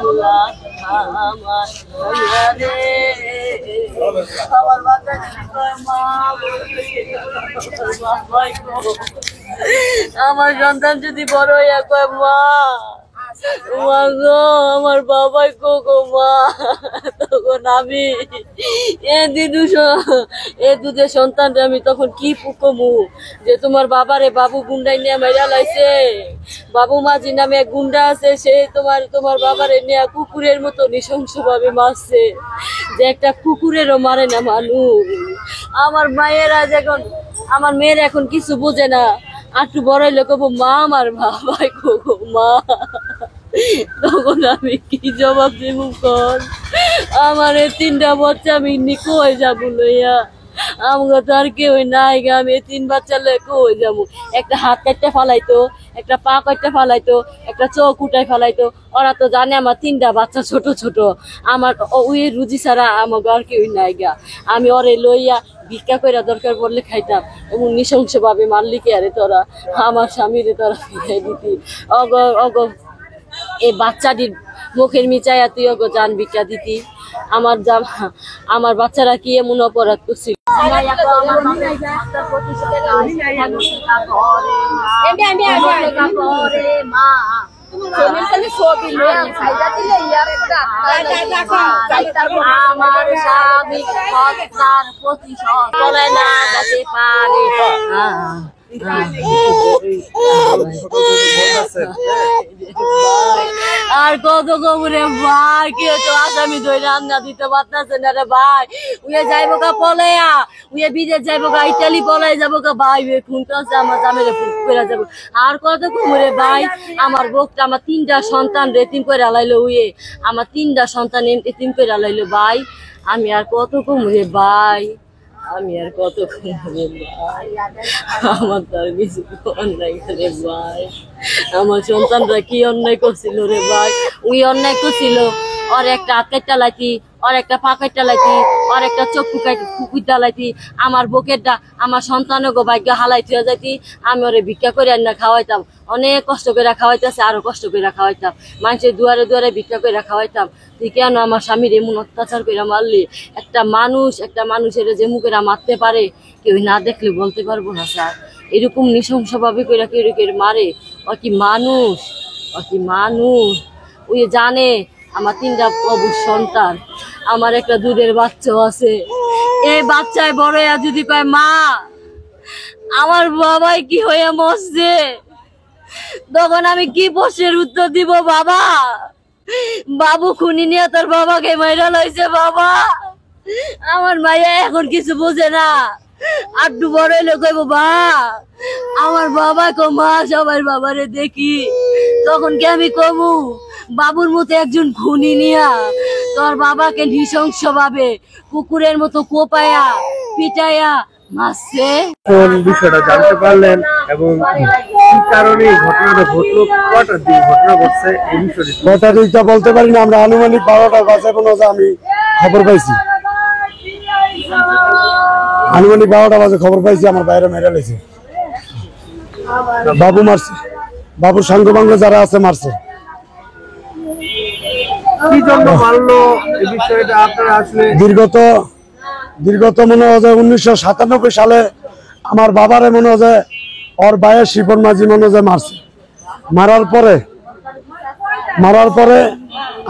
আল্লাহ আমার আমার বাচ্চা মা আমার সন্তান যদি বড় হইয়া কয় মা মা গো আমার বাবাই গো মা, তখন আমি দুধের সন্তান আমি তখন কি কমু যে তোমার বাবারে বাবু গুন্ডাই নিয়ে মেরা লাইছে, বাবু মাঝি নামে এক গুন্ডা আছে, সে তোমার বাবারে নিয়ে কুকুরের মতো নৃশংস ভাবে মারছে, যে একটা কুকুরেরও মারে না মানুষ। আমার মায়েরা যখন আমার মেয়ের এখন কিছু বোঝে না, একটু বড় হইলে কবো মা আমার বাবাই গো মা, তখন আমি কি জবাব দিব কর? আমার তিনটা বাচ্চা আমি নিকো হয়ে যাবো লইয়া, আমাকে তো আর কেউ নাই, আমি তিন বাচ্চা লয়ে কই যাবো? একটা হাত কাটতে ফালাইতো, একটা পা কাটতে ফালাইতো, একটা চোখ উঠাই ফালাইতো। ওরা তো জানে আমার তিনটা বাচ্চা ছোট ছোট, আমার ওই রুজি ছাড়া আমাকে আর কেউ নাই গা। আমি ওরে লইয়া ভিক্ষা করে দরকার পড়লে খাইতাম, এবং নৃশংস ভাবে মারলি কে আরে তোরা? আমার স্বামীরে তোরা ফিরাই দিতি। এই বাচ্চাটির মুখের মিচাইয়া তুই ওগো জান ভিক্ষা দিতি। আমার বাচ্চারা কি এমন অপরাধ করছিল? আমার স্বামী প্রতিশোধ বলে না যেতে পারে। আর কত কমরে ভাই কে তো আসামি ধরে রান্না দিতে পারতেছে না রে ভাই। উয়ে যাইব গা পলাইয়া, উয়ে বিদেশ যাইব গা, ইটালি পলাই যাবো গা ভাই, খুনতেছে আমার জামের করে যাবো। আর কত কমরে ভাই, আমার বউটা আমার তিনটা সন্তান এতিম করে আলাইলো, উয়ে আমার তিনটা সন্তান এতিম করে আলাইলো ভাই। আমি আর কত কমরে ভাই, আমি আর কত ভাই, আমার তো আর কিছু অন্যায় রে ভাই। আমার সন্তানরা কি অন্যায় করছিল রে ভাই? উই অন্যায় করছিল, ওর একটা হাত কাটটা লাইতি, ওর একটা পা কাটটা লাইতি, ওর একটা চোখ কুকুরটা লাইতি, আমার বুকেরটা আমার সন্তানও গো ভাগ্য হালাইতে যাইতি। আমি ওরে ভিক্ষা করে না খাওয়াইতাম, অনেক কষ্ট করে খাওয়াইতেছে, আরো কষ্ট করে খাওয়াইতাম, মানুষের দুয়ারে দুয়ারে ভিক্ষা করে খাওয়াইতাম। তুই কেন আমার স্বামীর এমন অত্যাচার করে মারলি? একটা মানুষের যে মুখেরা মারতে পারে কেউ না দেখলে বলতে পারবো না স্যার, এরকম নৃশংস ভাবে কইরা কেউ কেউ মারে? ও কি মানুষ? ও কি মানুষ? ওই জানে আমার তিনটা অবুঝ সন্তান, আমার একটা দুধের বাচ্চাও আছে। এই বাচ্চায় বড় যদি কয় মা আমার বাবাই কি হয়ে মরছে, তখন আমি কি প্রশ্নের উত্তর দিব? বাবা বাবু খুনি নিয়ে তোর বাবাকে মাইরা লইছে বাবা। আমার মাইয়া এখন কিছু বোঝে না, আটটু বড় হইলে কইব বা আমার বাবা কো মা সবার বাবারে দেখি, তখন কি আমি কমু বাবুর মতো একজন খুনি নিয়া তোর বাবাকে নৃশংস ভাবে কুকুরের মতো কোপায়া পিটাইয়া মারছে? কোন বিষয়টা জানতে পারলেন এবং কি কারণে এই ঘটনাটা ঘটলো, কয়টার দিন ঘটনা ঘটছে এই বিষয়টা? কয়টা দিকটা বলতে পারি না, আমরা আনুমানিক 12টা বাজে কোনো আমি খবর পাইছি, আনুমানিক 12টা বাজে খবর পাইছি আমার বাইরে মেরে লেছে, বাবু মারছে, বাবুর সাঙ্গবাঙ্গ যারা আছে মারছে। কি জন্য মারলো এই বিষয়টা আপনারা আসলে? দীর্ঘত মনে হয় 1997 সালে আমার বাবারে মনে হয় ওর ভাইয়ের শিপন মাঝি মনে হয় মারছে। মারার পরে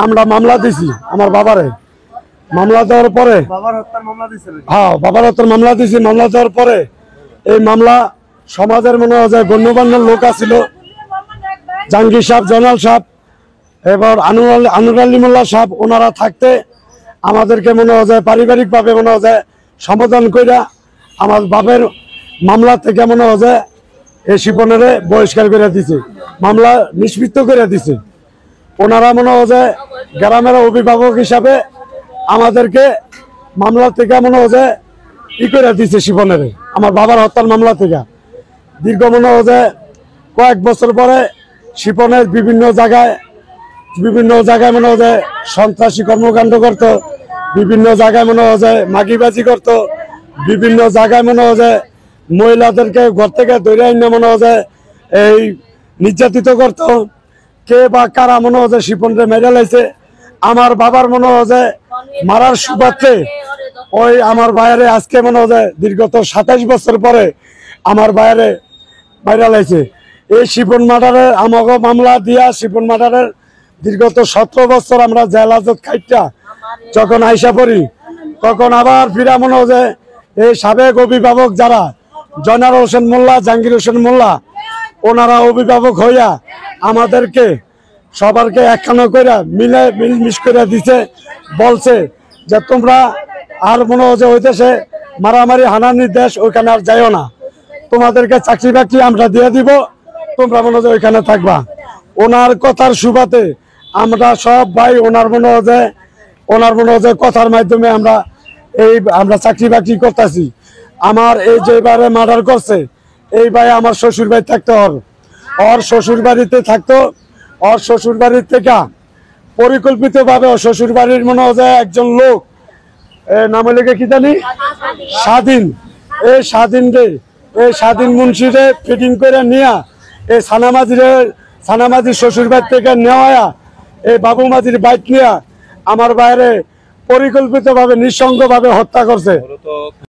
আমরা মামলা দিছি আমার বাবারে, মামলা দেওয়ার পরে বাবার হত্যার মামলা দিয়েছিলেন? হ্যাঁ, বাবার হত্যার মামলা দিছি। মামলা দেওয়ার পরে এই মামলা সমাজের মনে হয় গণ্যমান্য লোক আছিল, জাহাঙ্গীর সাহেব, জয়নাল সাহেব, এবার আনুর আলী মোল্লা সাহেব, ওনারা থাকতে আমাদেরকে মনে হয় পারিবারিক ভাবে মনে হয় সমাধান কইরা আমার বাপের মামলা থেকে মনে হয় এই শিপনের বহিষ্কার করে দিছে, মামলা নিষ্পৃত করে দিছে। ওনারা মনে হয় গ্রামের অভিভাবক হিসাবে আমাদেরকে মামলা থেকে মনে হয় ই করে দিছে শিপনের, আমার বাবার হত্যার মামলা থেকে। দীর্ঘ মনে হয় কয়েক বছর পরে শিপনের বিভিন্ন জায়গায় মনে হয় সন্ত্রাসী কর্মকাণ্ড করত, বিভিন্ন জায়গায় মনে হয় মাগিবাজি করত, বিভিন্ন জায়গায় মনে হয় মহিলাদেরকে ঘর থেকে ধরে আইনে মনে হয় এই নির্যাতিত করত। কে বা কারা মনে হয় যে শিপনরে মেরে লাইছে। আমার বাবার মনে হয় যে মারার সুবাদে ওই আমার বাইরে আজকে মনে হয় যে দীর্ঘত 27 বছর পরে আমার বাইরে মাইরা লাইছে। এই শিপন মার্ডারের আমাকে মামলা দিয়া শিপন মার্ডারের দীর্ঘত 17 বছর আমরা জেল হাজত খাইটা যখন আইসা পড়ি, তখন আবার ফিরা মনে হয় যে এই সাবেক অভিভাবক যারা জয়নাল হোসেন মোল্লা, জাহাঙ্গীর হোসেন মোল্লা, ওনারা অভিভাবক হইয়া আমাদেরকে সবারকে একখানা করে মিলমিশ করে দিছে, বলছে যে তোমরা আর মনে হচ্ছে হইতেছে মারামারি হানানির দেশ, ওইখানে আর যাইও না, তোমাদেরকে চাকরি বাকরি আমরা দিয়ে দিব, তোমরা মনে হয় ওইখানে থাকবা। ওনার কথার সুবাদে আমরা সব ভাই ওনার মনে হয় কথার মাধ্যমে আমরা চাকরি বাকরি করতেছি। আমার এই যে এবারে মার্ডার করছে এই ভাই আমার শ্বশুর বাড়ি থাকতে ওর শ্বশুর বাড়িতে থাকতো। ওর শ্বশুর বাড়ির থেকে পরিকল্পিত ভাবে শ্বশুর বাড়ির মনে হয় একজন লোক নাম লেগে কি জানি স্বাধীন, এই স্বাধীন মুন্সিরে ফিটিং করে নিয়া এই সানামাজির শ্বশুর বাড়ি থেকে নেওয়া এই বাবু মাঝির বাইক নিয়ে আমার বাইরে পরিকল্পিত ভাবে নিঃসঙ্গ ভাবে হত্যা করছে।